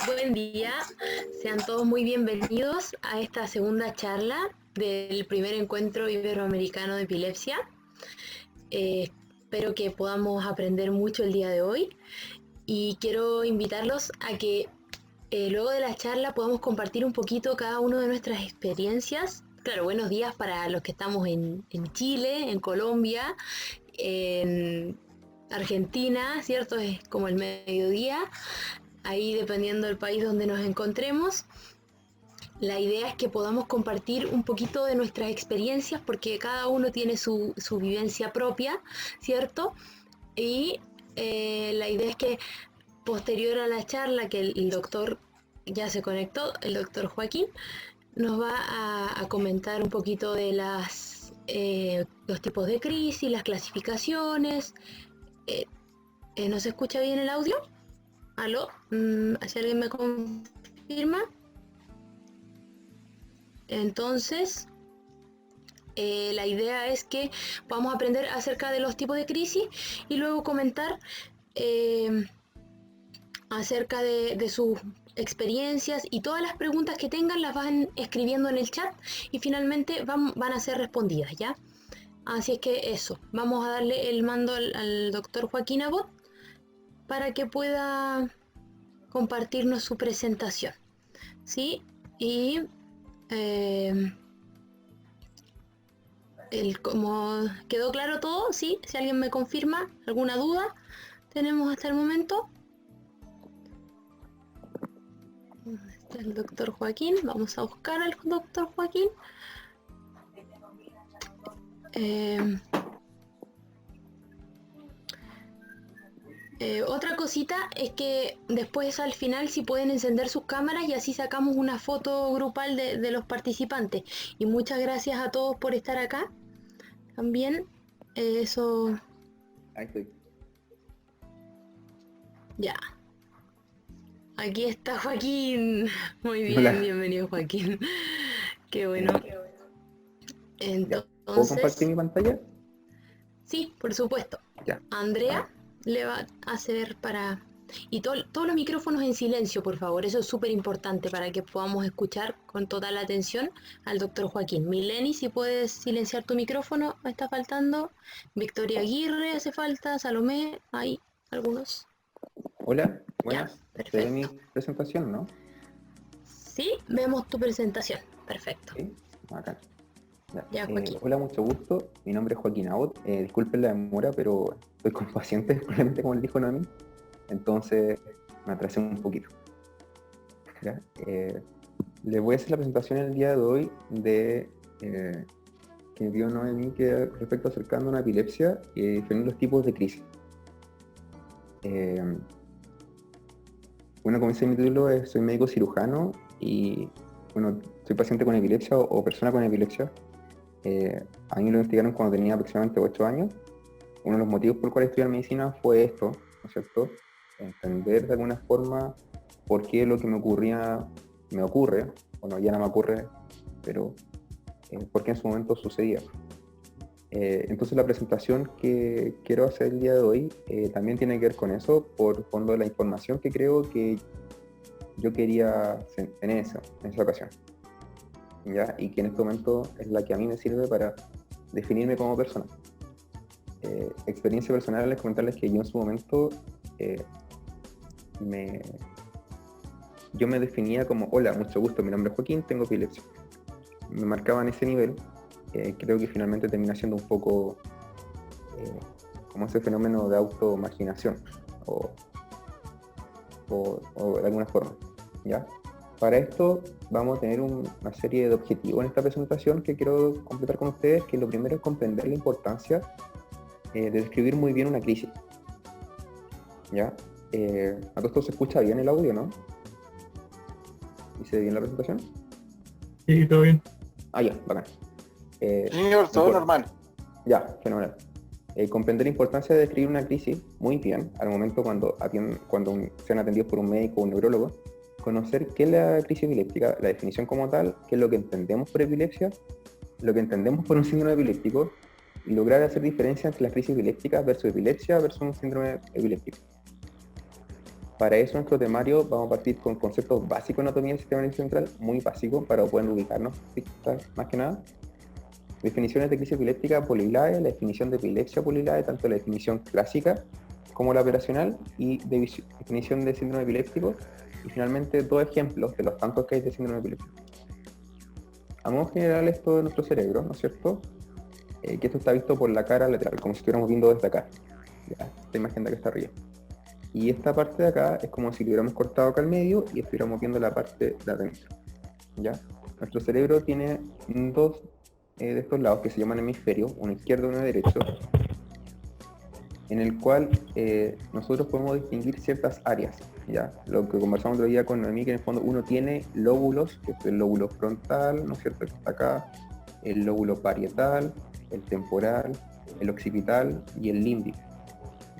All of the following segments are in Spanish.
Buen día, sean todos muy bienvenidos a esta segunda charla del primer encuentro iberoamericano de epilepsia. Espero que podamos aprender mucho el día de hoy y quiero invitarlos a que luego de la charla podamos compartir un poquito cada uno de nuestras experiencias. Claro, buenos días para los que estamos en Chile, en Colombia, en Argentina, ¿cierto? Es como el mediodía. Ahí dependiendo del país donde nos encontremos. La idea es que podamos compartir un poquito de nuestras experiencias porque cada uno tiene su vivencia propia, ¿cierto? Y la idea es que posterior a la charla que el doctor ya se conectó, el doctor Joaquín, nos va a comentar un poquito de los tipos de crisis, las clasificaciones. Eh, ¿No se escucha bien el audio? ¿Aló? ¿Si alguien me confirma? Entonces, la idea es que podamos aprender acerca de los tipos de crisis y luego comentar eh, acerca de sus experiencias y todas las preguntas que tengan las van escribiendo en el chat y finalmente van a ser respondidas, ¿ya? Así es que eso, vamos a darle el mando al doctor Joaquín Abot para que pueda compartirnos su presentación, ¿sí? Y como quedó claro todo, ¿sí? Si alguien me confirma alguna duda, tenemos hasta el momento. ¿Dónde está el doctor Joaquín? Vamos a buscar al doctor Joaquín. Otra cosita es que después al final si pueden encender sus cámaras y así sacamos una foto grupal de los participantes. Y muchas gracias a todos por estar acá. También eso... Ahí estoy. Ya. Aquí está Joaquín. Muy bien, Hola. bienvenido Joaquín. Qué bueno. Ya. ¿Puedo compartir Entonces, mi pantalla? sí, por supuesto. Ya. Andrea le va a hacer para... Y todos los micrófonos en silencio, por favor. Eso es súper importante para que podamos escuchar con total atención al doctor Joaquín. Mileni, si puedes silenciar tu micrófono, me está faltando. Victoria Aguirre hace falta. Salomé, hay algunos. Hola, Ya, buenas. ¿Se ve mi perfecto. presentación, no? Sí, vemos tu presentación. Perfecto. Sí. Acá. Ya. Ya, Joaquín. Hola, mucho gusto. Mi nombre es Joaquín Abot. Disculpen la demora, pero estoy con pacientes, probablemente como le dijo Noemi. Entonces me atrasé un poquito. ¿Ya? Les voy a hacer la presentación el día de hoy de que dio Noemi que respecto acercando a una epilepsia y diferentes los tipos de crisis. Bueno, como dice mi título, soy médico cirujano y bueno, soy paciente con epilepsia o persona con epilepsia. A mí me lo investigaron cuando tenía aproximadamente 8 años. Uno de los motivos por los cuales estudié medicina fue esto, ¿no es cierto? Entender de alguna forma por qué lo que me ocurre, bueno, ya no me ocurre, pero por qué en su momento sucedía. Entonces la presentación que quiero hacer el día de hoy también tiene que ver con eso, por fondo de la información que creo que yo quería tener en esa ocasión, ¿ya? Y que en este momento es la que a mí me sirve para definirme como persona. Experiencia personal es comentarles que yo en su momento yo me definía como: hola, mucho gusto, mi nombre es Joaquín, tengo epilepsia. Me marcaban ese nivel. Creo que finalmente termina siendo un poco como ese fenómeno de automarginación o de alguna forma, ¿ya? Para esto vamos a tener una serie de objetivos en esta presentación que quiero completar con ustedes, que lo primero es comprender la importancia de describir muy bien una crisis, ¿ya? A todo esto se escucha bien el audio, ¿no? ¿Y se ve bien la presentación? Sí, todo bien. Ya, bacán. Señor, todo normal. Ya, fenomenal. Comprender la importancia de describir una crisis muy bien al momento cuando sean atendidos por un médico o un neurólogo, conocer qué es la crisis epiléptica, la definición como tal, qué es lo que entendemos por epilepsia, lo que entendemos por un síndrome epiléptico, y lograr hacer diferencia entre las crisis epilépticas versus epilepsia versus un síndrome epiléptico. Para eso, en nuestro temario vamos a partir con conceptos básicos de anatomía del sistema nervioso central, muy básicos, para poder ubicarnos, más que nada. Definiciones de crisis epiléptica polilae, la definición de epilepsia polilae, tanto la definición clásica como la operacional, y definición de síndrome epiléptico, y finalmente 2 ejemplos de los tantos que hay de síndrome epiléptico. A modo general, esto de nuestro cerebro, ¿no es cierto? Que esto está visto por la cara lateral, como si estuviéramos viendo desde acá. Ya, esta imagen de acá está arriba. Y esta parte de acá es como si lo hubiéramos cortado acá al medio y estuviéramos viendo la parte de adentro. ¿Ya? Nuestro cerebro tiene 2 de estos lados que se llaman hemisferios, uno izquierdo y uno derecho, en el cual nosotros podemos distinguir ciertas áreas. ¿Ya? Lo que conversamos otro día con Noemí, que en el fondo uno tiene lóbulos, que es el lóbulo frontal, ¿no es cierto?, que está acá, el lóbulo parietal, el temporal, el occipital y el límbico.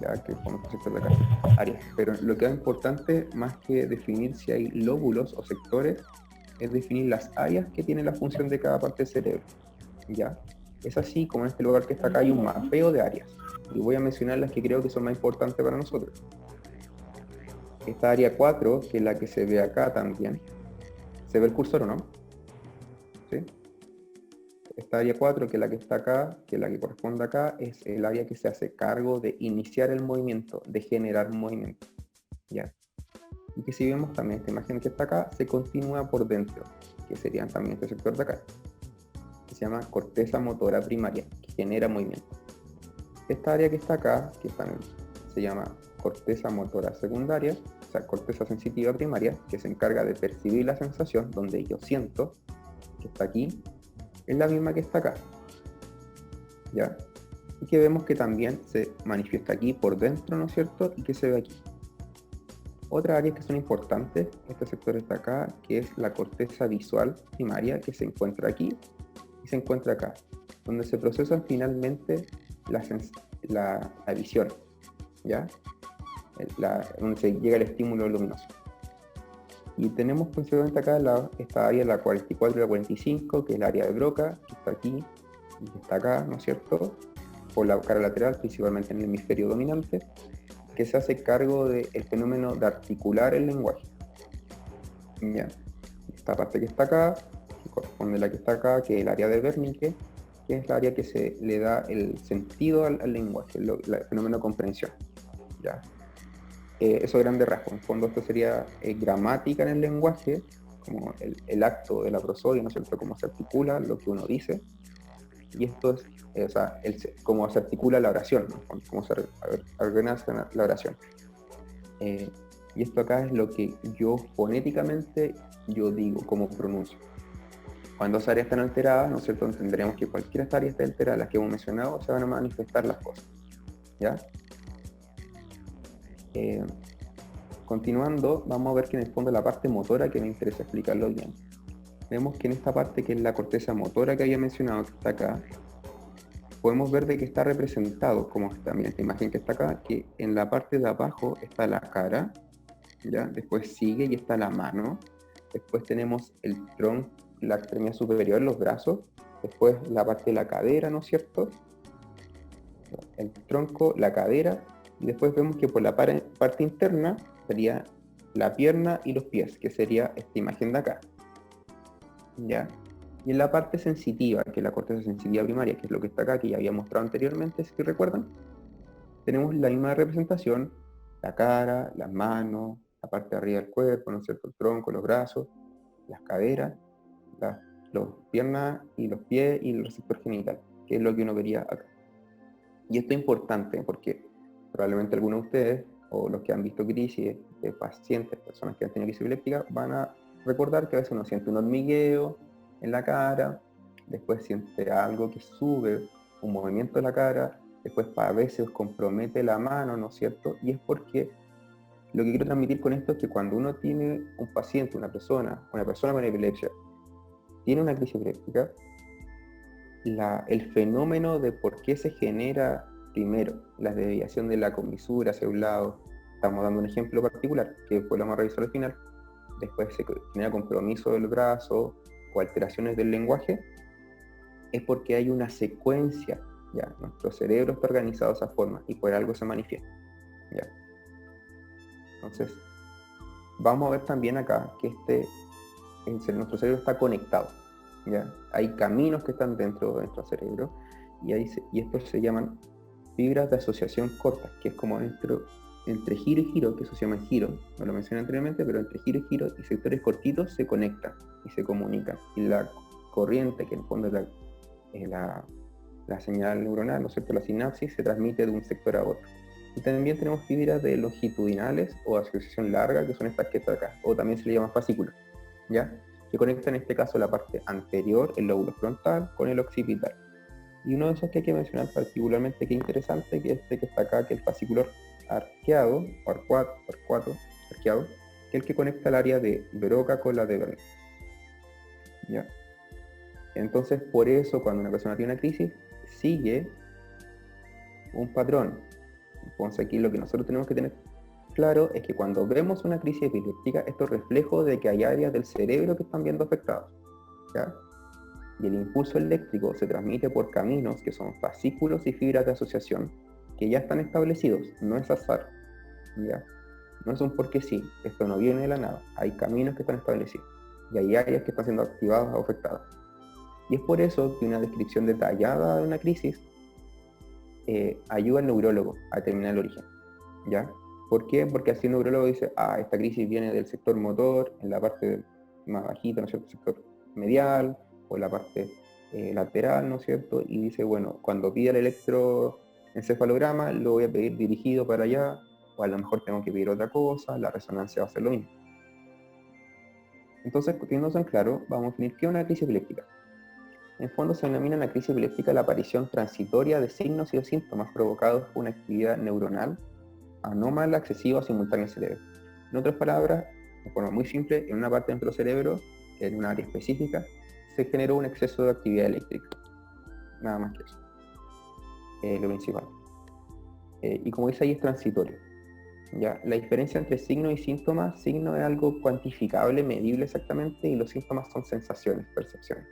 Ya que son los sectores de acá, áreas. Pero lo que es importante, más que definir si hay lóbulos o sectores, es definir las áreas que tiene la función de cada parte del cerebro. ¿Ya? Es así como en este lugar que está acá hay un mapeo de áreas. Y voy a mencionar las que creo que son más importantes para nosotros. Esta área 4, que es la que se ve acá también. ¿Se ve el cursor o no? ¿Sí? Esta área 4, que es la que está acá, que es la que corresponde acá, es el área que se hace cargo de iniciar el movimiento, de generar movimiento. ¿Ya? Y que si vemos también esta imagen que está acá, se continúa por dentro, que serían también este sector de acá, que se llama corteza motora primaria, que genera movimiento. Esta área que está acá, que también se llama corteza motora secundaria, o sea, corteza sensitiva primaria, que se encarga de percibir la sensación, donde yo siento, que está aquí, es la misma que está acá, ¿ya? Y que vemos que también se manifiesta aquí por dentro, ¿no es cierto? Y que se ve aquí. Otras áreas que son importantes, este sector está acá, que es la corteza visual primaria, que se encuentra aquí y se encuentra acá, donde se procesa finalmente la visión, ¿ya? Donde se llega el estímulo luminoso. Y tenemos principalmente acá esta área, la 44 y la 45, que es el área de Broca, que está aquí y que está acá, ¿no es cierto? Por la cara lateral, principalmente en el hemisferio dominante, que se hace cargo del fenómeno de articular el lenguaje. ¿Ya? Esta parte que está acá, que corresponde a la que está acá, que es el área de Wernicke, que es el área que se le da el sentido al lenguaje, el fenómeno de comprensión. ¿Ya? Eso grandes rasgos. En fondo esto sería gramática en el lenguaje, como el acto de la prosodia, ¿no es cierto?, cómo se articula lo que uno dice. Y esto es, cómo se articula la oración, ¿no? Cómo se organiza la oración. Y esto acá es lo que yo fonéticamente yo digo, cómo pronuncio. Cuando esas áreas están alteradas, ¿no es cierto?, entenderemos que cualquier esta área esté alterada, las que hemos mencionado, se van a manifestar las cosas. ¿Ya? Continuando, vamos a ver que en el fondo la parte motora, que me interesa explicarlo bien. Vemos que en esta parte, que es la corteza motora que había mencionado, que está acá, podemos ver de que está representado, como también esta imagen que está acá, que en la parte de abajo está la cara, ¿ya? Después sigue y está la mano, después tenemos el tronco, la extremidad superior, los brazos, después la parte de la cadera, ¿no es cierto? El tronco, la cadera, y después vemos que por la parte interna sería la pierna y los pies, que sería esta imagen de acá. ¿Ya? Y en la parte sensitiva, que es la corteza sensitiva primaria, que es lo que está acá, que ya había mostrado anteriormente, si recuerdan, tenemos la misma representación, la cara, las manos, la parte de arriba del cuerpo, ¿no es cierto?, el tronco, los brazos, las caderas, las piernas y los pies y el receptor genital, que es lo que uno vería acá. Y esto es importante porque probablemente algunos de ustedes, o los que han visto crisis de pacientes, personas que han tenido crisis epiléptica, van a recordar que a veces uno siente un hormigueo en la cara, después siente algo que sube, un movimiento de la cara, después a veces compromete la mano, ¿no es cierto? Y es porque lo que quiero transmitir con esto es que cuando uno tiene un paciente, una persona con epilepsia, tiene una crisis epiléptica, el fenómeno de por qué se genera primero la desviación de la comisura hacia un lado, estamos dando un ejemplo particular que después lo vamos a revisar al final, después se genera compromiso del brazo o alteraciones del lenguaje, es porque hay una secuencia, ¿ya? Nuestro cerebro está organizado de esa forma y por algo se manifiesta, ¿ya? Entonces, vamos a ver también acá que nuestro cerebro está conectado, ¿ya? Hay caminos que están dentro de nuestro cerebro y estos se llaman fibras de asociación cortas, que es como entre giro y giro, que eso se llama giro, no lo mencioné anteriormente, pero entre giro y giro y sectores cortitos se conectan y se comunican. Y la corriente, que en el fondo es la señal neuronal, ¿no es cierto?, la sinapsis, se transmite de un sector a otro. Y también tenemos fibras de longitudinales o asociación larga, que son estas que están acá, o también se le llama fascículos, ¿ya? Que conectan en este caso la parte anterior, el lóbulo frontal, con el occipital. Y uno de esos que hay que mencionar particularmente, que es interesante, que es que está acá, que es el fascículo arqueado, o arqueado, que es el que conecta el área de Broca con la de Bernstein, ¿ya? Entonces, por eso, cuando una persona tiene una crisis, sigue un patrón. Entonces, aquí lo que nosotros tenemos que tener claro es que cuando vemos una crisis epiléptica, esto es reflejo de que hay áreas del cerebro que están viendo afectadas, ¿ya? Y el impulso eléctrico se transmite por caminos que son fascículos y fibras de asociación que ya están establecidos, no es azar, ¿ya? No es un porque sí, esto no viene de la nada, hay caminos que están establecidos y hay áreas que están siendo activadas o afectadas. Y es por eso que una descripción detallada de una crisis ayuda al neurólogo a determinar el origen, ¿ya? ¿Por qué? Porque así el neurólogo dice, esta crisis viene del sector motor, en la parte más bajita, ¿no es cierto?, sector medial, o la parte lateral, ¿no es cierto? Y dice, bueno, cuando pida el electroencefalograma, lo voy a pedir dirigido para allá, o a lo mejor tengo que pedir otra cosa, la resonancia va a ser lo mismo. Entonces, teniendo eso en claro, vamos a definir qué es una crisis epiléptica. En fondo se denomina una crisis epiléptica la aparición transitoria de signos y de síntomas provocados por una actividad neuronal anómala, excesiva o simultánea en el cerebro. En otras palabras, de forma muy simple, en una parte de nuestro cerebro, en una área específica, se generó un exceso de actividad eléctrica. Nada más que eso. Lo principal. Y como dice ahí, es transitorio. ¿Ya? La diferencia entre signo y síntomas, signo es algo cuantificable, medible exactamente, y los síntomas son sensaciones, percepciones.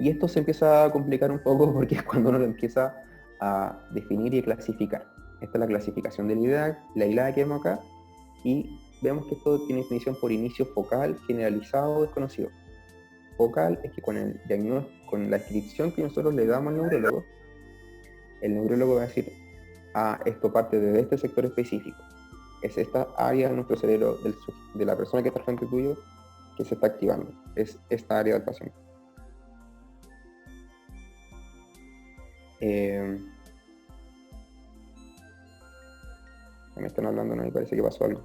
Y esto se empieza a complicar un poco porque es cuando uno lo empieza a definir y clasificar. Esta es la clasificación del IDAC, la ILAC que vemos acá, y vemos que esto tiene definición por inicio focal, generalizado o desconocido. Focal es que con el diagnóstico, con la descripción que nosotros le damos al neurólogo, el neurólogo va a decir, esto parte de este sector específico. Es esta área de nuestro cerebro, de la persona que está frente tuyo, que se está activando. Es esta área del paciente. Me están hablando, no me parece que pasó algo.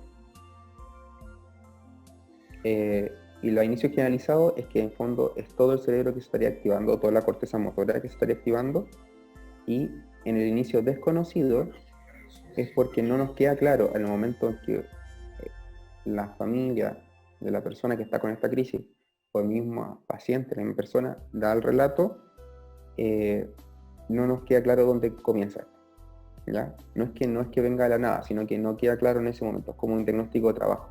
Y lo inicio generalizado es que en fondo es todo el cerebro que se estaría activando, toda la corteza motora que se estaría activando, y en el inicio desconocido es porque no nos queda claro en el momento en que la familia de la persona que está con esta crisis o el mismo paciente, la misma persona, da el relato, no nos queda claro dónde comienza, ¿ya? No es que venga de la nada, sino que no queda claro en ese momento, es como un diagnóstico de trabajo.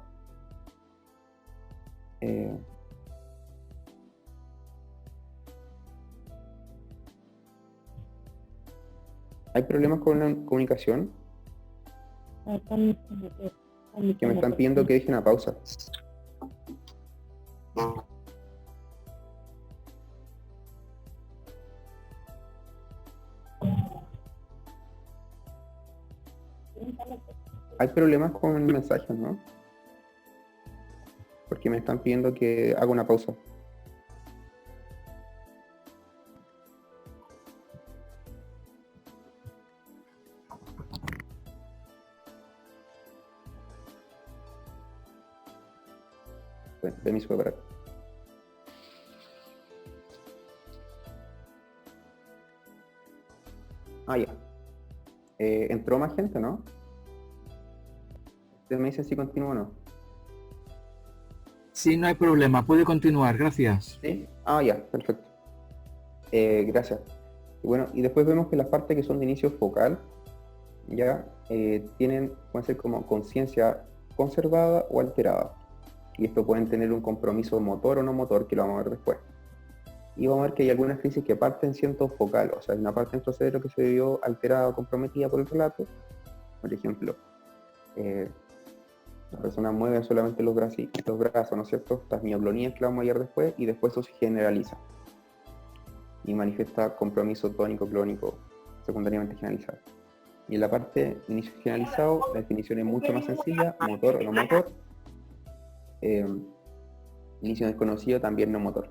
¿Hay problemas con la comunicación? Que me están pidiendo que deje una pausa. Hay problemas con el mensaje, ¿no? Porque me están pidiendo que haga una pausa. Permiso para parar. Ya. Entró más gente, ¿no? Ustedes me dicen si continúo o no. Sí, no hay problema, puede continuar, gracias. ¿Sí? Ya, perfecto. Gracias. Y bueno, y después vemos que las partes que son de inicio focal ya pueden ser como conciencia conservada o alterada. Y esto pueden tener un compromiso motor o no motor, que lo vamos a ver después. Y vamos a ver que hay algunas crisis que parten siendo focal, o sea, hay una parte de nuestro cerebro que se vio alterada o comprometida por el relato. Por ejemplo, Las personas mueven solamente los brazos, ¿no es cierto? Estas mioclonías que la vamos a ver después, y después eso se generaliza y manifiesta compromiso tónico-clónico secundariamente generalizado. Y en la parte inicio generalizado, la definición es mucho más sencilla: motor o no motor, inicio desconocido, también no motor.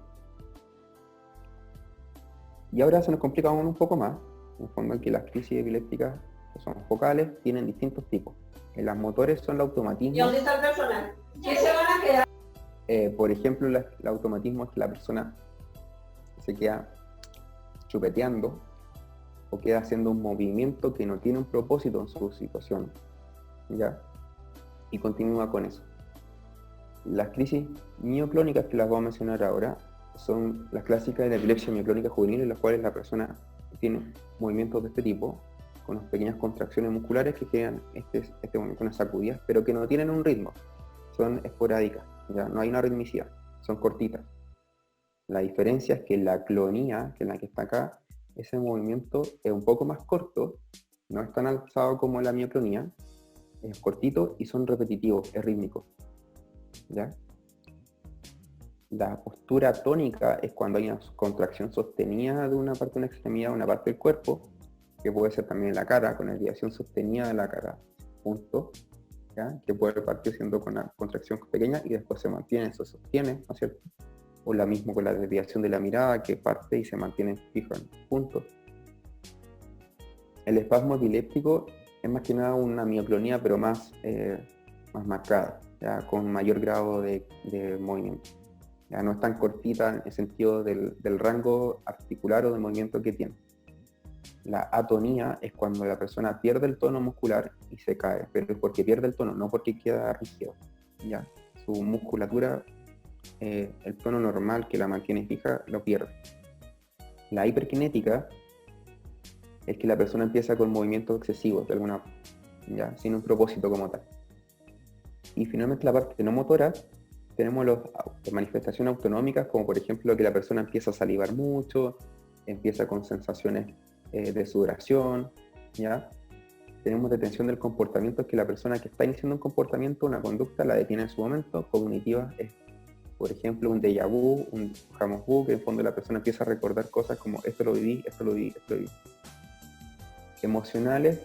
Y ahora se nos complica aún un poco más, en el fondo, en que las crisis epilépticas, que son focales, tienen distintos tipos. En las motores son el automatismo. ¿Y dónde está el personal? ¿Qué se van a quedar? Por ejemplo, el automatismo es que la persona se queda chupeteando o queda haciendo un movimiento que no tiene un propósito en su situación, ¿ya? Y continúa con eso. Las crisis mioclónicas, que las voy a mencionar ahora, son las clásicas de la epilepsia mioclónica juvenil, en las cuales la persona tiene movimientos de este tipo, con unas pequeñas contracciones musculares que generan este movimiento, unas sacudidas, pero que no tienen un ritmo, son esporádicas, ¿ya? No hay una ritmicidad, son cortitas. La diferencia es que la clonía, que es la que está acá, ese movimiento es un poco más corto, no es tan alzado como la mioclonía, es cortito y son repetitivos, es rítmico, ¿ya? La postura tónica es cuando hay una contracción sostenida de una parte de una extremidad o una parte del cuerpo, que puede ser también la cara, con la desviación sostenida de la cara, punto, ¿ya? Que puede partir siendo con una contracción pequeña y después se mantiene, se sostiene, ¿no es cierto? O la misma con la desviación de la mirada, que parte y se mantiene fijo en punto. El espasmo epiléptico es más que nada una mioclonía, pero más marcada, ¿ya? Con mayor grado de movimiento. Ya no es tan cortita en el sentido del rango articular o del movimiento que tiene. La atonía es cuando la persona pierde el tono muscular y se cae, pero es porque pierde el tono, no porque queda rígido, ¿ya? Su musculatura, el tono normal que la mantiene fija, lo pierde. La hiperkinética es que la persona empieza con movimientos excesivos de alguna, ¿ya? Sin un propósito como tal. Y finalmente la parte no motora, tenemos las manifestaciones autonómicas, como por ejemplo que la persona empieza a salivar mucho, empieza con sensaciones de sudoración, ¿ya? Tenemos detención del comportamiento, que la persona que está iniciando un comportamiento, una conducta, la detiene en su momento. Cognitiva es, por ejemplo, un déjà vu, un jamais vu, que en el fondo la persona empieza a recordar cosas como esto lo viví, esto lo viví, esto lo viví. Emocionales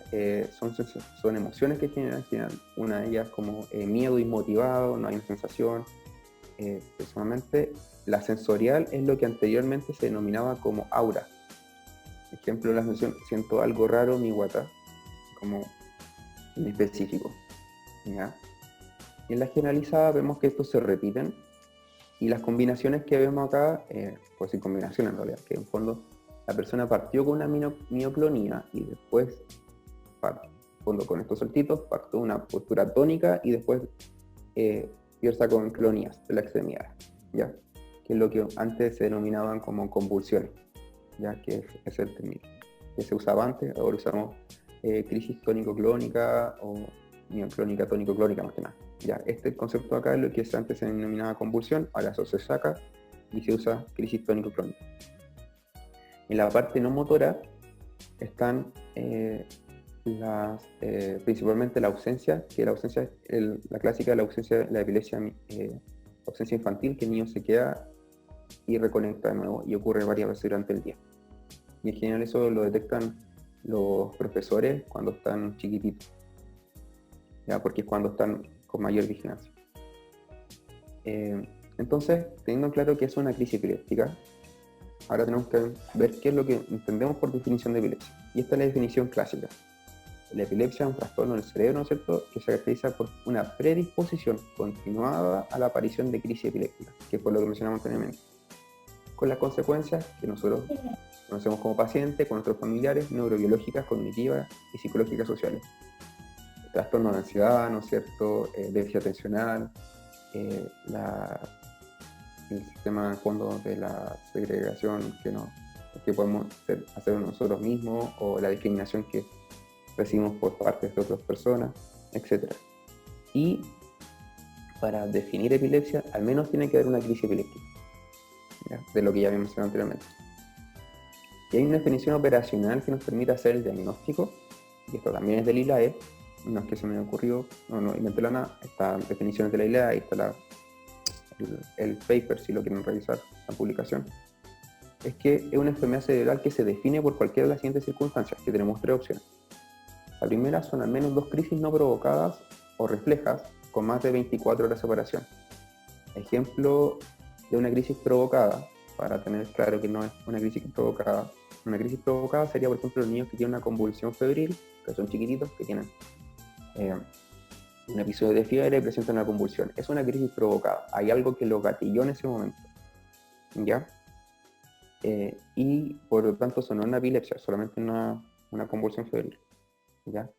son emociones que generan una de ellas como miedo inmotivado, no hay una sensación. Personalmente, la sensorial es lo que anteriormente se denominaba como aura. Ejemplo, la sensación, siento algo raro en mi guata, como en específico, ¿ya? Y en la generalizada vemos que estos se repiten, y las combinaciones que vemos acá, pues sin combinación en realidad, que en fondo la persona partió con una mioclonía y después, con estos saltitos, partió una postura tónica y después empieza con clonías de la extremidad, ¿ya? Que es lo que antes se denominaban como convulsiones, ya que es el término que se usaba antes. Ahora usamos crisis tónico-clónica o mioclónica tónico-clónica más que nada. Ya, este concepto acá es lo que antes se denominaba convulsión, ahora eso se saca y se usa crisis tónico-clónica. En la parte no motora están principalmente la ausencia, que la ausencia es la clásica de la ausencia, la epilepsia, ausencia infantil, que el niño se queda y reconecta de nuevo, y ocurre varias veces durante el día. Y en general eso lo detectan los profesores cuando están chiquititos, ¿ya? Porque es cuando están con mayor vigilancia. Entonces, teniendo claro que es una crisis epiléptica, ahora tenemos que ver qué es lo que entendemos por definición de epilepsia. Y esta es la definición clásica. La epilepsia es un trastorno del cerebro, ¿no es cierto?, que se caracteriza por una predisposición continuada a la aparición de crisis epiléptica, que fue lo que mencionamos anteriormente, con las consecuencias que nosotros conocemos como pacientes, con nuestros familiares, neurobiológicas, cognitivas y psicológicas sociales. Trastorno de ansiedad, ¿no es cierto?, déficit atencional, el sistema de fondo de la segregación que podemos hacer nosotros mismos, o la discriminación que recibimos por parte de otras personas, etc. Y para definir epilepsia, al menos tiene que haber una crisis epiléptica, ¿ya? De lo que ya habíamos mencionado anteriormente. Y hay una definición operacional que nos permite hacer el diagnóstico, y esto también es del ILAE, no es que se me haya ocurrido, no inventé la nada, está definiciones de la idea, ahí está el paper si lo quieren revisar, la publicación. Es que es una enfermedad cerebral que se define por cualquiera de las siguientes circunstancias, que tenemos 3 opciones. La primera son al menos 2 crisis no provocadas o reflejas con más de 24 horas de separación. Ejemplo de una crisis provocada, para tener claro que no es una crisis provocada. Una crisis provocada sería, por ejemplo, los niños que tienen una convulsión febril, que son chiquititos, que tienen un episodio de fiebre y presentan una convulsión. Es una crisis provocada. Hay algo que lo gatilló en ese momento. ¿Ya? Y por lo tanto, eso no es una epilepsia, solamente una convulsión febril. ¿Ya?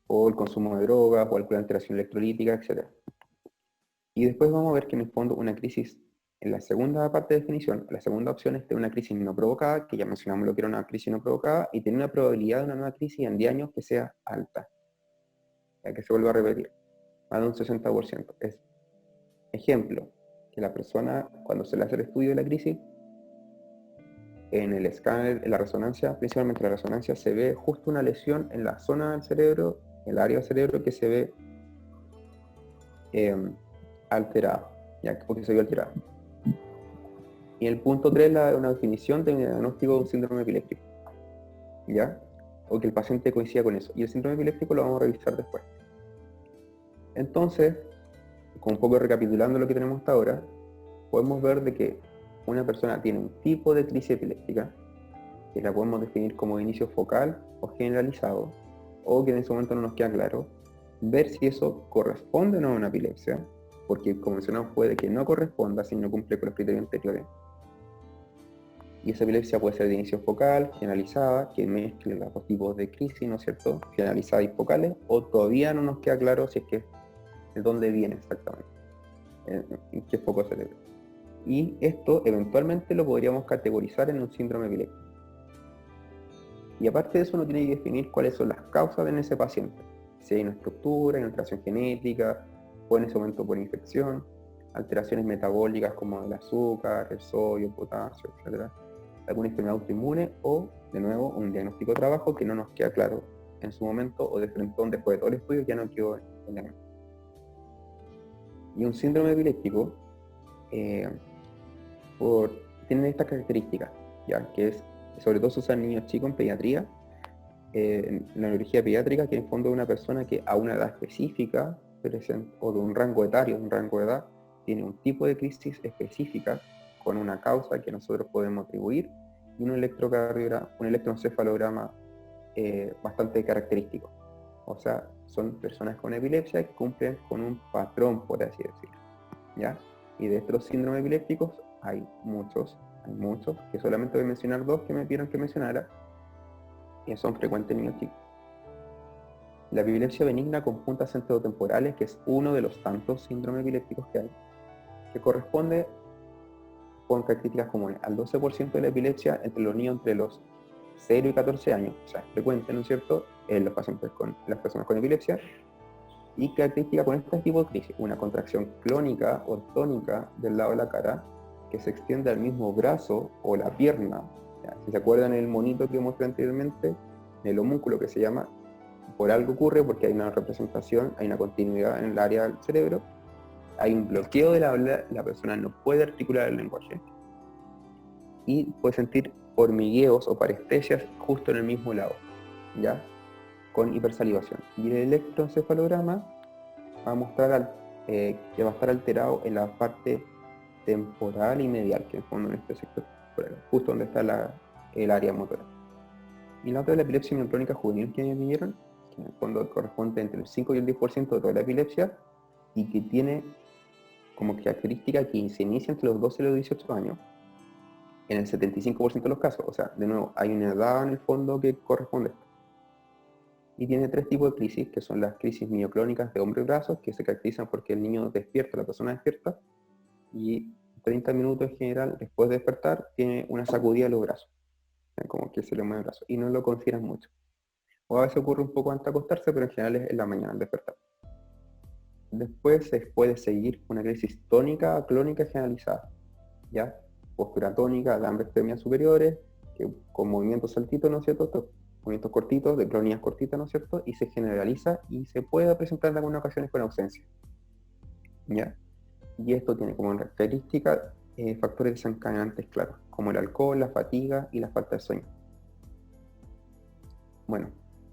O el consumo de drogas, o alguna alteración electrolítica, etc. Y después vamos a ver que en el fondo una crisis, en la segunda parte de definición, la segunda opción es de una crisis no provocada, que ya mencionamos lo que era una crisis no provocada, y tiene una probabilidad de una nueva crisis en 10 años que sea alta, ya que se vuelva a repetir, más de un 60%. Es ejemplo, que la persona, cuando se le hace el estudio de la crisis, en el escáner, en la resonancia, principalmente la resonancia, se ve justo una lesión en la zona del cerebro, el área del cerebro que se ve alterada, ya que se vio alterada. Y el punto 3 es una definición de un diagnóstico de un síndrome epiléptico, ¿ya? O que el paciente coincida con eso. Y el síndrome epiléptico lo vamos a revisar después. Entonces, con un poco recapitulando lo que tenemos hasta ahora, podemos ver de que una persona tiene un tipo de crisis epiléptica, que la podemos definir como de inicio focal o generalizado, o que en ese momento no nos queda claro, ver si eso corresponde o no a una epilepsia, porque como mencionamos puede que no corresponda si no cumple con los criterios anteriores. Y esa epilepsia puede ser de inicio focal, generalizada, que mezcle los dos tipos de crisis, ¿no es cierto? Generalizada y focales, o todavía no nos queda claro si es que de dónde viene exactamente, en qué foco cerebro. Y esto eventualmente lo podríamos categorizar en un síndrome epiléptico. Y aparte de eso, uno tiene que definir cuáles son las causas en ese paciente. Si hay una estructura, hay una alteración genética, o en ese momento por infección, alteraciones metabólicas como el azúcar, el sodio, el potasio, etc. Alguna enfermedad autoinmune o, de nuevo, un diagnóstico de trabajo que no nos queda claro en su momento o de frentón después de todo el estudio ya no quedó en la mente. Y un síndrome epiléptico tiene estas características, ya que es, sobre todo se usa en niños chicos en pediatría, en la neurología pediátrica, que en el fondo es una persona que a una edad específica o de un rango etario, un rango de edad, tiene un tipo de crisis específica con una causa que nosotros podemos atribuir y un electroencefalograma bastante característico. O sea, son personas con epilepsia que cumplen con un patrón, por así decirlo, ¿ya? Y de estos síndromes epilépticos hay muchos, que solamente voy a mencionar 2 que me pidieron que mencionara, que son frecuentes en niños chicos. La epilepsia benigna con puntas centrotemporales, que es uno de los tantos síndromes epilépticos que hay, que corresponde con características comunes al 12% de la epilepsia entre los niños entre los 0 y 14 años, o sea, es frecuente, ¿no es cierto?, en los pacientes las personas con epilepsia, y característica con este tipo de crisis, una contracción clónica o tónica del lado de la cara, que se extiende al mismo brazo o la pierna. ¿Ya? Si se acuerdan el monito que mostré anteriormente, el homúnculo que se llama, por algo ocurre porque hay una representación, hay una continuidad en el área del cerebro, hay un bloqueo del habla, la persona no puede articular el lenguaje y puede sentir hormigueos o parestesias justo en el mismo lado, ¿ya? Con hipersalivación. Y el electroencefalograma va a mostrar que va a estar alterado en la parte temporal y medial, que en el fondo en este sector, justo donde está el área motora. Y la otra es la epilepsia mioclónica juvenil que me midieron, que en el fondo corresponde entre el 5 y el 10% de toda la epilepsia y que tiene como característica que se inicia entre los 12 y los 18 años en el 75% de los casos. O sea, de nuevo, hay una edad en el fondo que corresponde a esto. Y tiene 3 tipos de crisis, que son las crisis mioclónicas de hombro y brazos, que se caracterizan porque el niño despierta, la persona despierta, y 30 minutos en general, después de despertar, tiene una sacudida de los brazos, como que se le mueve el brazo, y no lo consideran mucho. O a veces ocurre un poco antes de acostarse, pero en general es en la mañana al despertar. Después se puede seguir una crisis tónica a clónica generalizada, ¿ya? Postura tónica de ambas extremidades superiores, que con movimientos saltitos, ¿no es cierto? Esto movimientos cortitos, de clonías cortitas, ¿no es cierto? Y se generaliza y se puede presentar en algunas ocasiones con ausencia. ¿Ya? Y esto tiene como característica factores desencadenantes claros, como el alcohol, la fatiga y la falta de sueño. Bueno,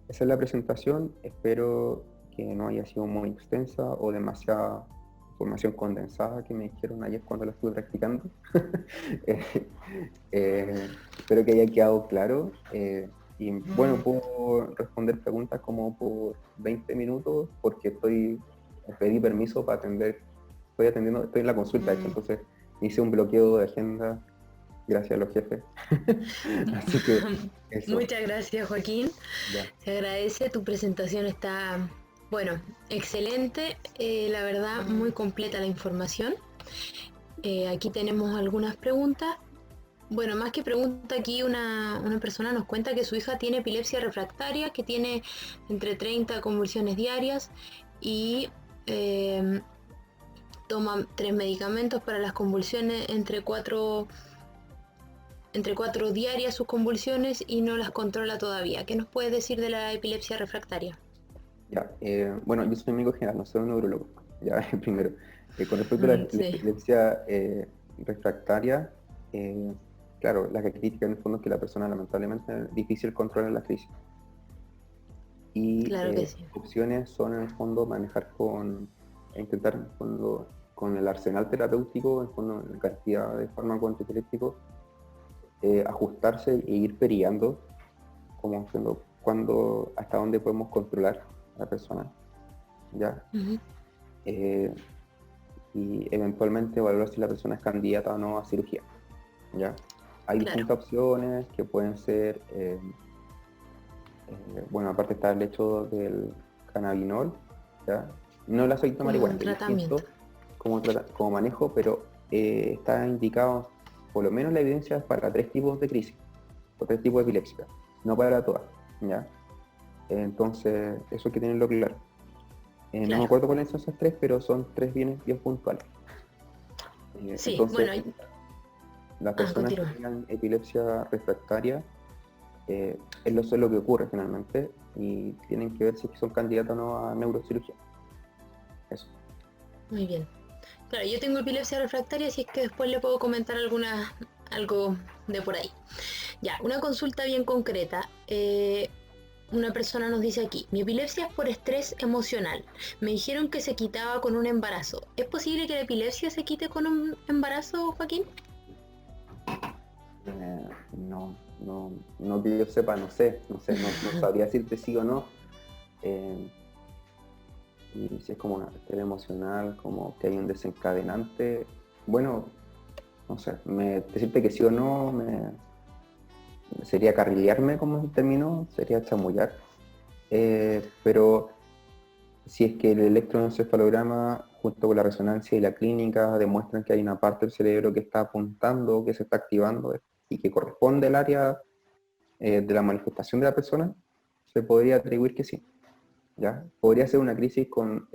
esa es la presentación. Espero que no haya sido muy extensa o demasiada información condensada que me dijeron ayer cuando la estuve practicando. Espero que haya quedado claro. Y bueno, puedo responder preguntas como por 20 minutos porque pedí permiso para atender. Estoy en la consulta, de hecho, entonces hice un bloqueo de agenda gracias a los jefes. Así que eso. Muchas gracias, Joaquín. Ya. Se agradece, tu presentación está, bueno, excelente, la verdad, muy completa la información. Aquí tenemos algunas preguntas. Bueno, más que pregunta, aquí una persona nos cuenta que su hija tiene epilepsia refractaria, que tiene entre 30 convulsiones diarias y toma 3 medicamentos para las convulsiones, entre 4 diarias sus convulsiones y no las controla todavía. ¿Qué nos puedes decir de la epilepsia refractaria? Ya, bueno, yo soy médico general, no soy un neurólogo, ya, primero. Con respecto a la epilepsia refractaria, claro, la crítica en el fondo es que la persona lamentablemente es difícil controlar la crisis. Y claro que sí. opciones son en el fondo manejar intentar en el fondo, con el arsenal terapéutico, en el fondo, en cantidad de fármacos antiepilépticos, ajustarse e ir periando, como haciendo hasta dónde podemos controlar a la persona, ¿ya? Uh-huh. Y eventualmente evaluar si la persona es candidata o no a cirugía, ¿ya? Hay distintas opciones que pueden ser, bueno, aparte está el hecho del cannabinol, ¿ya? No la aceite de marihuana, como manejo, pero está indicado, por lo menos la evidencia es para 3 tipos de crisis, o 3 tipos de epilepsia, no para todas, ¿ya? Entonces, eso hay que tenerlo claro. Claro. No me acuerdo cuáles son esas 3, pero son 3 bien puntuales. Sí, entonces, bueno, las personas que tengan epilepsia refractaria, eso es lo que ocurre finalmente, y tienen que ver si son candidatos o no a neurocirugía. Eso. Muy bien. Claro, yo tengo epilepsia refractaria, así es que después le puedo comentar algo de por ahí. Ya, una consulta bien concreta. Una persona nos dice aquí, mi epilepsia es por estrés emocional. Me dijeron que se quitaba con un embarazo. ¿Es posible que la epilepsia se quite con un embarazo, Joaquín? No que yo sepa, no sabría decirte sí o no. Y si es como un estrés emocional, como que hay un desencadenante, bueno, no sé, decirte que sí o no sería carrilearme, como se terminó, sería chamullar. Pero si es que el electroencefalograma junto con la resonancia y la clínica demuestran que hay una parte del cerebro que está apuntando, que se está activando y que corresponde al área de la manifestación de la persona, se podría atribuir que sí. ¿Ya? Podría ser una crisis con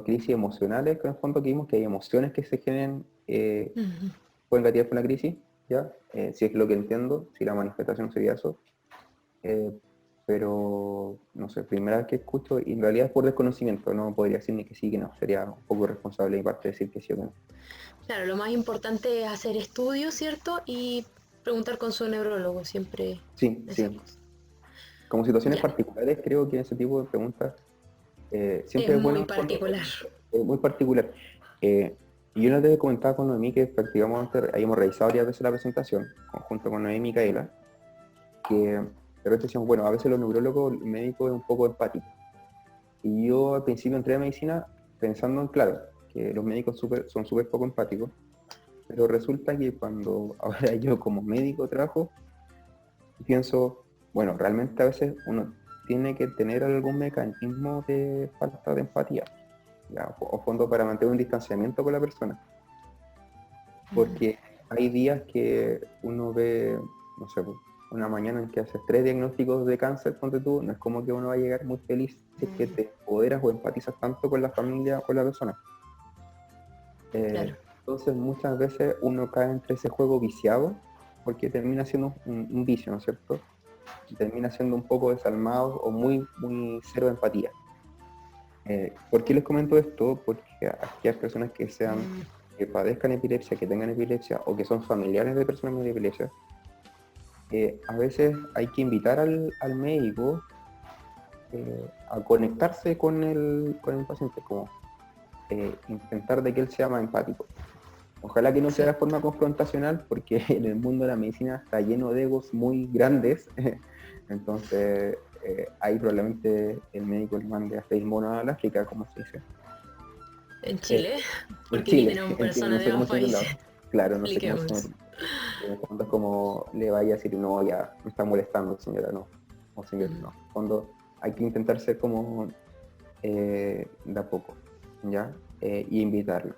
crisis emocionales, que en el fondo que vimos que hay emociones que se generen, pueden gatillar con la crisis, ¿ya? Si es lo que entiendo, si la manifestación sería eso. Pero, no sé, primera vez que escucho, y en realidad es por desconocimiento, no podría decir ni que sí que no, sería un poco irresponsable de mi parte decir que sí o que no. Claro, lo más importante es hacer estudios, ¿cierto? Y preguntar con su neurólogo siempre. Sí. Como situaciones particulares, creo que ese tipo de preguntas siempre es bueno. Muy particular. Y yo les he comentado con Noemí que practicamos antes, habíamos revisado varias veces la presentación, junto con Noemí y Micaela, que de repente decíamos, bueno, a veces los neurólogos, el médico es un poco empático. Y yo al principio entré a medicina pensando en, claro, que los médicos son súper poco empáticos, pero resulta que cuando ahora yo como médico trabajo, pienso, bueno, realmente a veces uno tiene que tener algún mecanismo de falta de empatía, ¿ya? O fondo para mantener un distanciamiento con la persona. Porque hay días que uno ve, no sé, una mañana en que haces 3 diagnósticos de cáncer, ponte tú, no es como que uno va a llegar muy feliz si es que te empoderas o empatizas tanto con la familia o con la persona. Claro. Entonces muchas veces uno cae entre ese juego viciado, porque termina siendo un vicio, ¿no es cierto? termina siendo un poco desalmado o muy cero empatía. ¿Por qué les comento esto? Porque aquellas personas que padezcan epilepsia, que tengan epilepsia o que son familiares de personas con epilepsia, a veces hay que invitar al médico a conectarse con el paciente, como intentar de que él sea más empático. Ojalá que no sea de forma confrontacional, porque en el mundo de la medicina está lleno de egos muy grandes, entonces ahí probablemente el médico le mande a 6 monos al África, como se dice. En Chile, porque en Chile, aquí tenemos personas no sé de cómo ambos se dice países. claro, no sé cómo se Expliquemos. En el fondo es como le vaya a decir, no, ya me está molestando, señora, no, o señor, no. En el fondo hay que intentar ser como de a poco, ¿ya? Y invitarlo.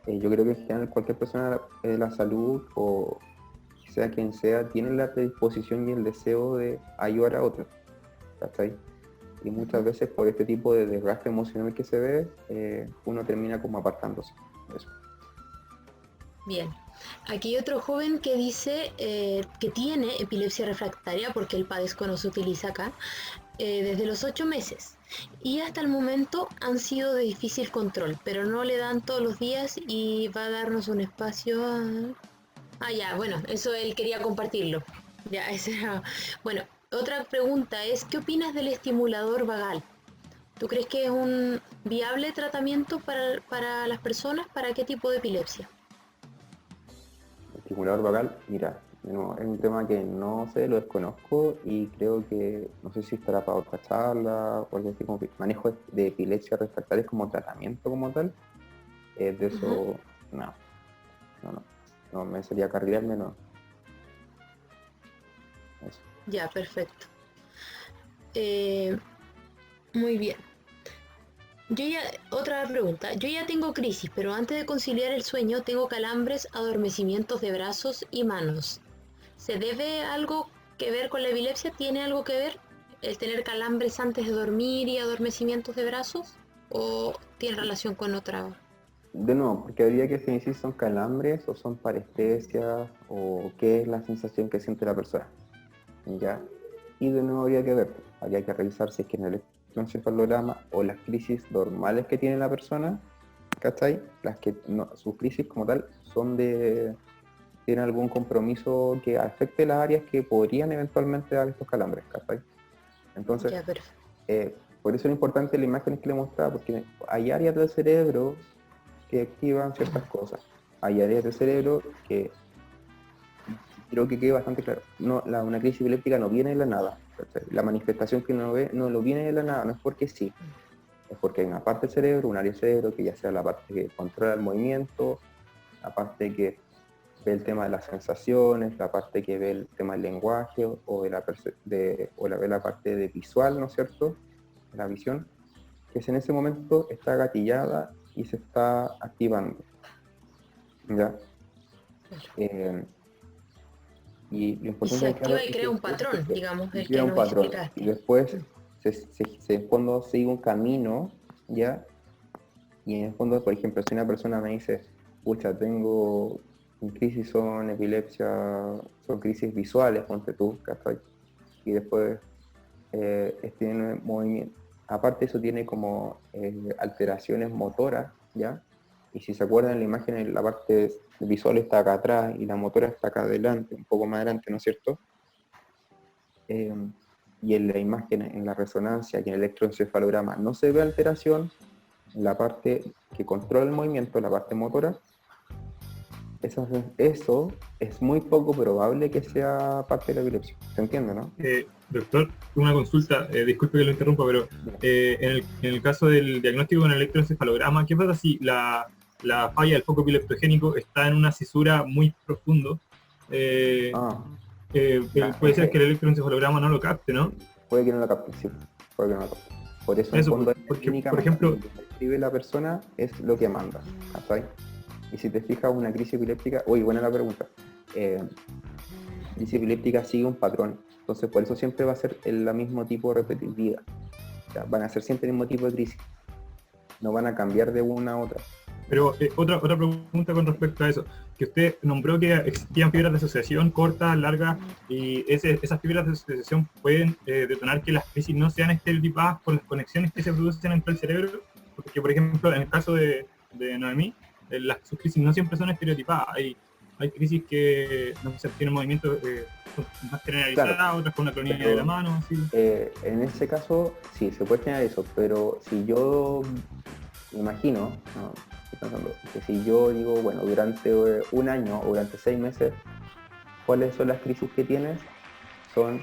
Yo creo que en general cualquier persona de la salud, o sea quien sea, tiene la predisposición y el deseo de ayudar a otros, ¿cachai? Y muchas veces por este tipo de desgaste emocional que se ve, uno termina como apartándose. Eso. Bien. Aquí hay otro joven que dice que tiene epilepsia refractaria, porque el padezco no se utiliza acá, desde los 8 meses. Y hasta el momento han sido de difícil control, pero no le dan todos los días y va a darnos un espacio a... Ah, ya, bueno, eso él quería compartirlo. Ya, ese era... Bueno, otra pregunta es, ¿qué opinas del estimulador vagal? ¿Tú crees que es un viable tratamiento para las personas? ¿Para qué tipo de epilepsia? Estimulador vagal, mira, no, es un tema que no sé, lo desconozco y creo que, no sé si estará para otra charla o algo así, como que manejo de epilepsia refractaria como tratamiento como tal, de eso, no, me sería carrilarme, no. Eso. Ya, perfecto. Muy bien. Otra pregunta. Yo ya tengo crisis, pero antes de conciliar el sueño tengo calambres, adormecimientos de brazos y manos. ¿Se debe algo que ver con la epilepsia? ¿Tiene algo que ver el tener calambres antes de dormir y adormecimientos de brazos? ¿O tiene relación con otra? De nuevo, porque habría que definir si son calambres o son parestesias o qué es la sensación que siente la persona, ¿ya? Y de nuevo habría que revisar si es que en el electroencefalograma o las crisis normales que tiene la persona, ¿cachai? Las que no, sus crisis como tal tienen algún compromiso que afecte las áreas que podrían eventualmente dar estos calambres, ¿cachai? Entonces, Ya, perfecto. por eso es importante la imagen que le mostraba, porque hay áreas del cerebro que activan ciertas cosas. Hay áreas del cerebro que, creo que quede bastante claro, una crisis epiléptica no viene de la nada. La manifestación que uno ve no lo viene de la nada, no es porque sí, es porque hay una parte del cerebro, un área del cerebro, que ya sea la parte que controla el movimiento, la parte que ve el tema de las sensaciones, la parte que ve el tema del lenguaje, o ve la parte de visual, ¿no es cierto? La visión, que en ese momento está gatillada y se está activando. ¿Ya? Y lo Y importante se es, claro, activa y es crea que un patrón, digamos, el crea que un nos patrón. Y explicaste. después en fondo sigue un camino, ¿ya? Y en el fondo, por ejemplo, si una persona me dice, pucha, tengo crisis, son epilepsia, son crisis visuales, ponte tú, ¿cachai? Y después tiene movimiento. Aparte eso tiene como alteraciones motoras, ¿ya? Y si se acuerdan, la imagen en la parte visual está acá atrás y la motora está acá adelante, un poco más adelante, ¿no es cierto? Y en la imagen, en la resonancia y en el electroencefalograma no se ve alteración, en la parte que controla el movimiento, la parte motora, eso es muy poco probable que sea parte de la epilepsia. ¿Se entiende, no? Doctor, una consulta, disculpe que lo interrumpa, pero en el caso del diagnóstico con el electroencefalograma, ¿qué pasa si la falla del foco epileptogénico está en una cisura muy profundo? Puede ser que el electroencefalograma no lo capte, ¿no? Puede que no lo capte, sí. Puede que no lo capte. Por eso, en fondo, porque, la por ejemplo, lo que escribe la persona es lo que manda, ¿sabes? Y si te fijas, una crisis epiléptica, buena la pregunta, crisis epiléptica sigue un patrón, entonces por eso siempre va a ser el mismo tipo repetitiva, o sea, van a ser siempre el mismo tipo de crisis, no van a cambiar de una a otra, Pero otra pregunta con respecto a eso, que usted nombró que existían fibras de asociación cortas, largas, y esas fibras de asociación pueden detonar que las crisis no sean estereotipadas por las conexiones que se producen entre el cerebro, porque por ejemplo en el caso de Noemí, sus crisis no siempre son estereotipadas, hay crisis que no sé, tienen movimientos más generalizadas, claro, otras con una clonía de la mano, así. En ese caso sí, se puede generar eso, pero si yo imagino, ¿no? Pensando, que si yo digo, bueno, durante un año o durante 6 meses, ¿cuáles son las crisis que tienes? Son,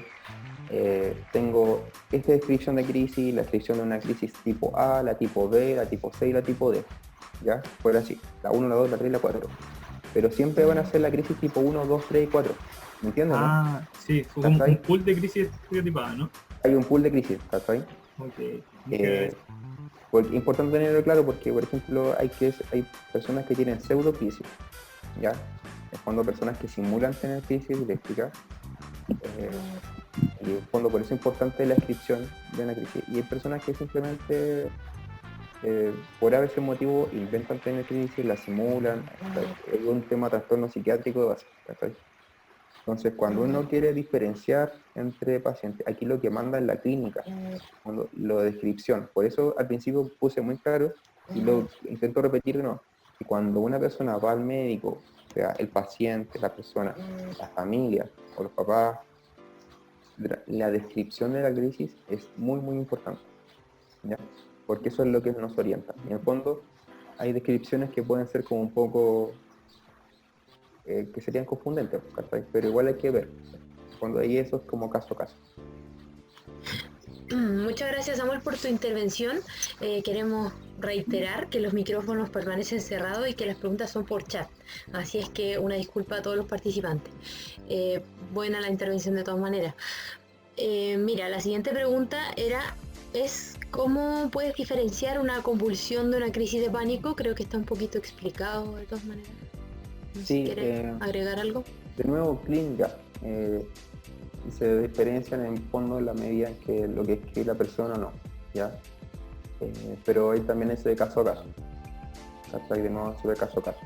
tengo esta descripción de crisis, la descripción de una crisis tipo A, la tipo B, la tipo C y la tipo D, ¿ya? Fuera así, la 1, la 2, la 3 y la 4. Pero siempre van a ser la crisis tipo 1, 2, 3 y 4, ¿me entiendes? Ah, ¿no? Sí, un pool de crisis estereotipada, ¿no? Hay un pool de crisis, ¿cachai? Ok. Porque, importante tenerlo claro porque, por ejemplo, hay personas que tienen pseudo-crisis, ¿ya? En fondo, personas que simulan tener crisis eléctrica. Y en fondo, por eso es importante la descripción de una crisis. Y hay personas que simplemente, por a veces motivo, inventan tener crisis, la simulan. Es un tema de trastorno psiquiátrico de base, ¿cachai? Entonces, cuando uno quiere diferenciar entre pacientes, aquí lo que manda es la clínica, lo de descripción. Por eso al principio puse muy claro y lo intento repetir de nuevo. Que cuando una persona va al médico, o sea, el paciente, la persona, la familia o los papás, la descripción de la crisis es muy, muy importante, ¿ya? Porque eso es lo que nos orienta. Y en el fondo hay descripciones que pueden ser como un poco... que serían confundentes, ¿cachai? Pero igual hay que ver, cuando hay eso es como caso a caso. Muchas gracias, Samuel, por tu intervención. Queremos reiterar que los micrófonos permanecen cerrados y que las preguntas son por chat, así es que una disculpa a todos los participantes. Buena la intervención de todas maneras. Mira, la siguiente pregunta es ¿cómo puedes diferenciar una convulsión de una crisis de pánico? Creo que está un poquito explicado de todas maneras. No sé si ¿quieres agregar algo? De nuevo, clínica. Se diferencian en fondo en la medida en que lo que escribe la persona no, ¿ya? Pero hay también ese de caso a caso. ¿Cachai? De nuevo, se ve caso a caso.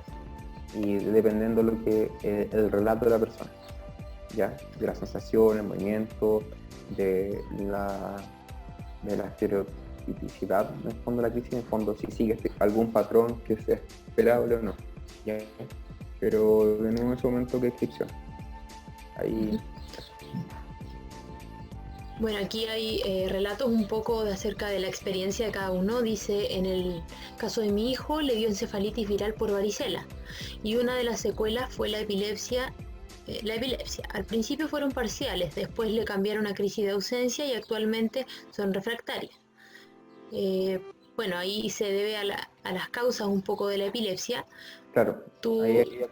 Y dependiendo lo que el relato de la persona, ¿ya? De la sensación, el movimiento, de la estereotipicidad, en el fondo de la crisis, en el fondo si sigue algún patrón que sea esperable o no, ¿ya? Pero de nuevo en ese momento, ¿qué descripción? Ahí... Bueno, aquí hay relatos un poco acerca de la experiencia de cada uno. Dice, en el caso de mi hijo le dio encefalitis viral por varicela y una de las secuelas fue la epilepsia. Al principio fueron parciales, después le cambiaron a crisis de ausencia y actualmente son refractarias. Bueno, ahí se debe a las causas un poco de la epilepsia. Claro, ¿Tú qué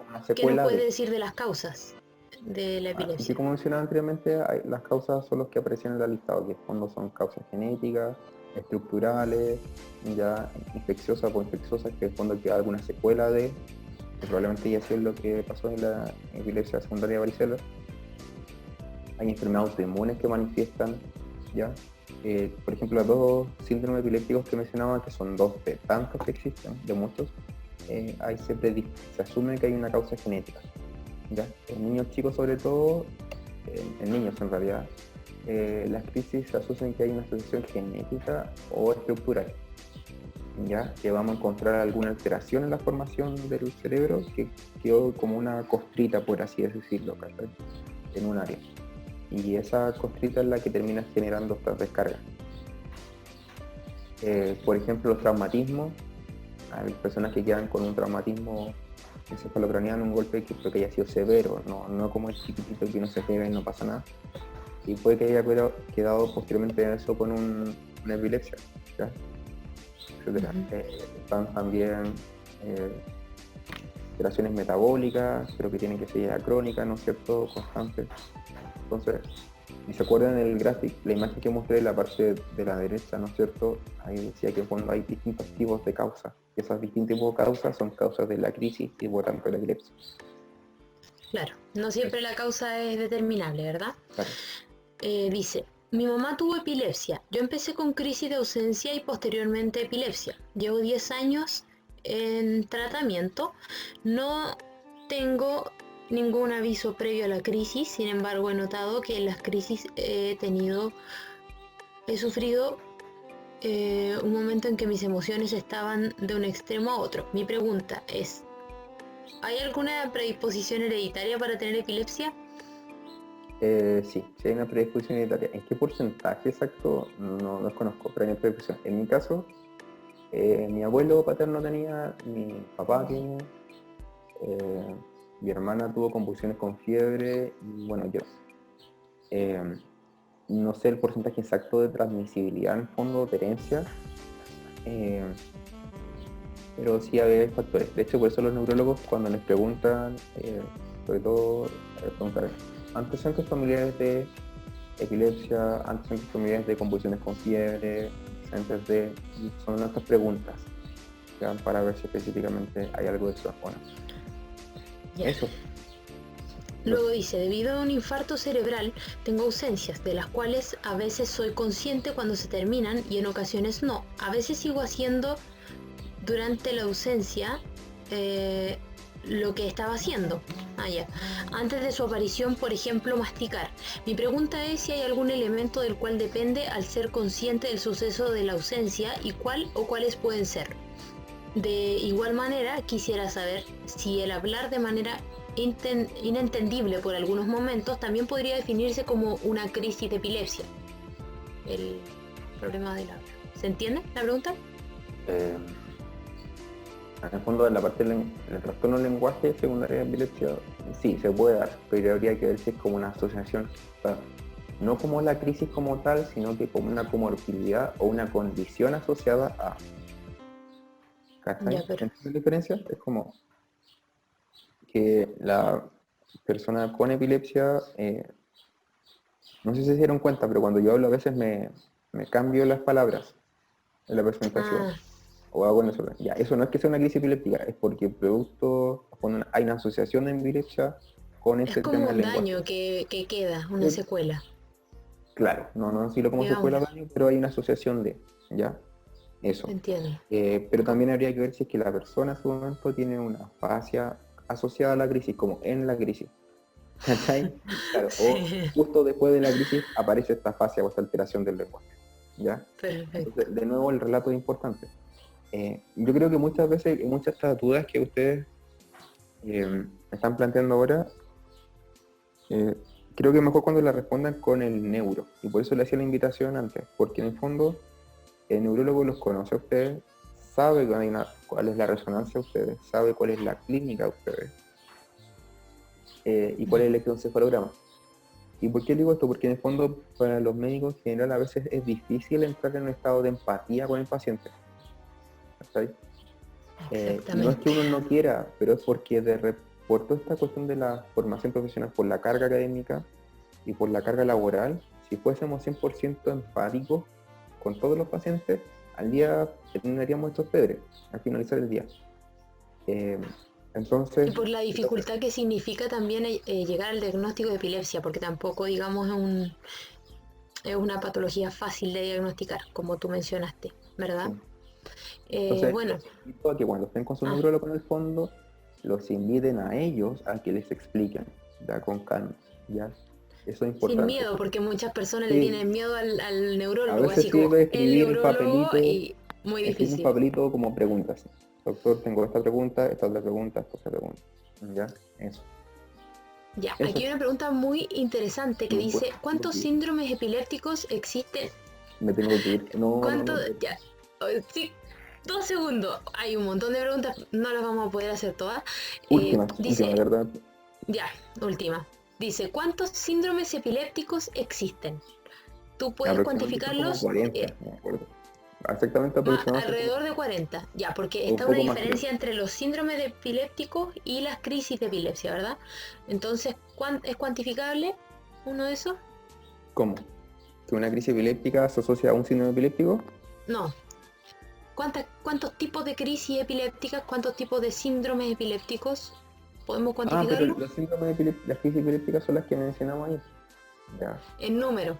nos puedes decir de las causas de la epilepsia? Así como mencionaba anteriormente, las causas son los que aparecen en el listado, que en fondo son causas genéticas, estructurales, ya infecciosas o infecciosas, que en fondo queda alguna secuela de, que probablemente ya sea lo que pasó en la epilepsia secundaria de varicela. Hay enfermedades autoinmunes que manifiestan, ya. Por ejemplo, los dos síndromes epilépticos que mencionaba, que son dos de tantos que existen, de muchos, ahí se asume que hay una causa genética, ¿ya? En niños chicos sobre todo, en niños en realidad, las crisis se asocian que hay una asociación genética o estructural, ¿ya? Que vamos a encontrar alguna alteración en la formación del cerebro que quedó como una costrita, por así decirlo, ¿cachai? En un área. Y esa costrita es la que termina generando estas descargas. Por ejemplo, los traumatismos. Hay personas que quedan con un traumatismo encefalocraneano, un golpe que creo que haya sido severo, no como el chiquitito que no se pega y no pasa nada. Y puede que haya quedado posteriormente en eso con una epilepsia, ¿ya? Etcétera. Están también alteraciones metabólicas, pero que tienen que ser ya crónicas, ¿no es cierto?, constantes. Entonces, si se acuerdan del gráfico, la imagen que mostré en la parte de la derecha, ¿no es cierto?, ahí decía que cuando hay distintos tipos de causas, y esos distintos tipos de causas son causas de la crisis y por tanto de la epilepsia. Claro, no siempre la causa es determinable, ¿verdad? Claro. Dice, mi mamá tuvo epilepsia, yo empecé con crisis de ausencia y posteriormente epilepsia. Llevo 10 años en tratamiento. No tengo ningún aviso previo a la crisis, sin embargo he notado que en las crisis he sufrido un momento en que mis emociones estaban de un extremo a otro. Mi pregunta es, ¿hay alguna predisposición hereditaria para tener epilepsia? Sí hay una predisposición hereditaria. ¿En qué porcentaje exacto? No lo conozco, pero hay una predisposición. En mi caso, mi abuelo paterno tenía, mi papá tiene, mi hermana tuvo convulsiones con fiebre, y bueno, yo. No sé el porcentaje exacto de transmisibilidad en el fondo, de herencia, pero sí hay factores. De hecho, por eso los neurólogos cuando les preguntan, sobre todo, preguntar antecedentes familiares de epilepsia, antecedentes familiares de convulsiones con fiebre, son nuestras preguntas, ¿ya? Para ver si específicamente hay algo de eso o no. Yeah. Eso. Luego dice, debido a un infarto cerebral, tengo ausencias, de las cuales a veces soy consciente cuando se terminan y en ocasiones no. A veces sigo haciendo durante la ausencia lo que estaba haciendo. Antes de su aparición, por ejemplo, masticar. Mi pregunta es si hay algún elemento del cual depende al ser consciente del suceso de la ausencia y cuál o cuáles pueden ser. De igual manera, quisiera saber si el hablar de manera inentendible por algunos momentos también podría definirse como una crisis de epilepsia. El problema del habla. ¿Se entiende la pregunta? En el fondo, de la parte del trastorno del lenguaje secundario de epilepsia, sí, se puede dar, pero habría que ver si es como una asociación, o sea, no como la crisis como tal, sino que como una comorbilidad o una condición asociada a. ¿Cachai? ¿Entiendes la diferencia? Es como que la persona con epilepsia, no sé si se dieron cuenta, pero cuando yo hablo a veces me cambio las palabras en la presentación. O hago en eso. Ya, eso no es que sea una crisis epiléptica, es porque cuando hay una asociación de epilepsia con ese tema del lenguaje. Es como un daño que queda, una secuela. Claro, no decirlo como secuela daño, pero hay una asociación de, ¿ya? Eso. Entiendo. Pero también habría que ver si es que la persona en su momento tiene una afasia asociada a la crisis, como en la crisis. ¿Cachai? Claro, sí. O justo después de la crisis aparece esta afasia o esta alteración del lenguaje. ¿Ya? Perfecto. Entonces, de nuevo, el relato es importante. Yo creo que muchas veces, muchas de estas dudas que ustedes están planteando ahora, creo que mejor cuando la respondan con el neuro. Y por eso le hacía la invitación antes, porque en el fondo el neurólogo los conoce a ustedes, sabe cuál es la resonancia a ustedes, sabe cuál es la clínica a ustedes, y cuál es el electroencefalograma. ¿Y por qué digo esto? Porque en el fondo para los médicos en general a veces es difícil entrar en un estado de empatía con el paciente. ¿Sabes? No es que uno no quiera, pero es porque por toda esta cuestión de la formación profesional, por la carga académica y por la carga laboral, si fuésemos 100% empáticos con todos los pacientes, al día terminaríamos estos pedres, al finalizar el día. Entonces, y por la dificultad que significa también llegar al diagnóstico de epilepsia, porque tampoco, digamos, es una patología fácil de diagnosticar, como tú mencionaste, ¿verdad? Sí. Entonces, bueno, los invito a que cuando estén con su neurólogo en el fondo, los inviten a ellos a que les expliquen, ya con calma, ya. Eso es importante. Sin miedo, porque muchas personas le tienen miedo al neurólogo. A veces así como escribir el papelito, y muy difícil. Un papelito como preguntas. Doctor, tengo esta pregunta, esta otra pregunta, esta otra pregunta. ¿Ya? Eso. Ya, eso. Aquí hay una pregunta muy interesante que dice, ¿cuántos síndromes epilépticos existen? Me tengo que ir. No. Ya. Sí. 2 segundos. Hay un montón de preguntas, no las vamos a poder hacer todas. Última, ¿verdad? Ya, última. Dice, ¿cuántos síndromes epilépticos existen? ¿Tú puedes cuantificarlos? 40, no me acuerdo. Exactamente aproximadamente. Alrededor de 40. Ya, porque está una diferencia entre los síndromes epilépticos y las crisis de epilepsia, ¿verdad? Entonces, ¿es cuantificable uno de esos? ¿Cómo? ¿Que una crisis epiléptica se asocia a un síndrome epiléptico? No. ¿Cuántos tipos de crisis epilépticas, cuántos tipos de síndromes epilépticos podemos cuantificarlo? Pero las crisis epilépticas son las que mencionamos ahí. Ya. ¿En número?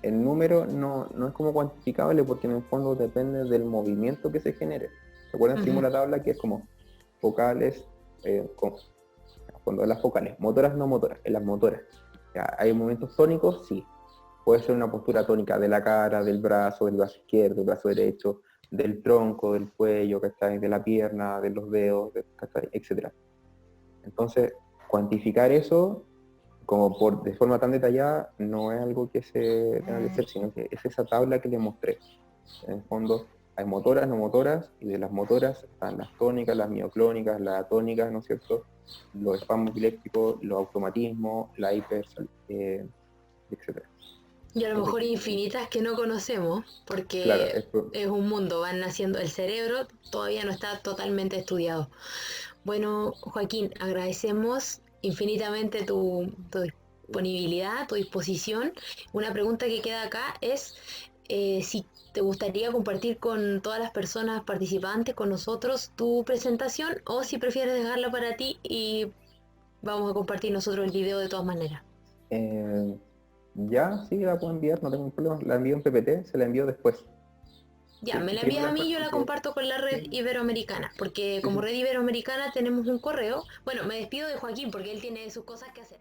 El número no es como cuantificable porque en el fondo depende del movimiento que se genere. ¿Recuerdan? Ujú. Seguimos la tabla que es como focales, cuando las focales, motoras, no motoras, en las motoras. Ya, ¿hay momentos tónicos? Sí. Puede ser una postura tónica de la cara, del brazo izquierdo, del brazo derecho, del tronco, del cuello, ¿cachai? De la pierna, de los dedos, ¿cachai? Etcétera. Entonces, cuantificar eso como de forma tan detallada no es algo que se tenga que hacer, sino que es esa tabla que le mostré. En el fondo hay motoras, no motoras, y de las motoras están las tónicas, las mioclónicas, las atónicas, ¿no es cierto? Los espasmos epilépticos, los automatismos, la etcétera. Y a lo mejor Entonces, infinitas que no conocemos, claro, porque es un mundo, van naciendo, el cerebro todavía no está totalmente estudiado. Bueno, Joaquín, agradecemos infinitamente tu disponibilidad, tu disposición. Una pregunta que queda acá es si te gustaría compartir con todas las personas participantes, con nosotros, tu presentación, o si prefieres dejarla para ti y vamos a compartir nosotros el video de todas maneras. Ya, sí, la puedo enviar, no tengo ningún problema. La envío en PPT, se la envío después. Ya, me la Sí, envías a mí, yo la porque comparto con la red iberoamericana, porque sí, como sí. red iberoamericana tenemos un correo. Bueno, me despido de Joaquín porque él tiene sus cosas que hacer.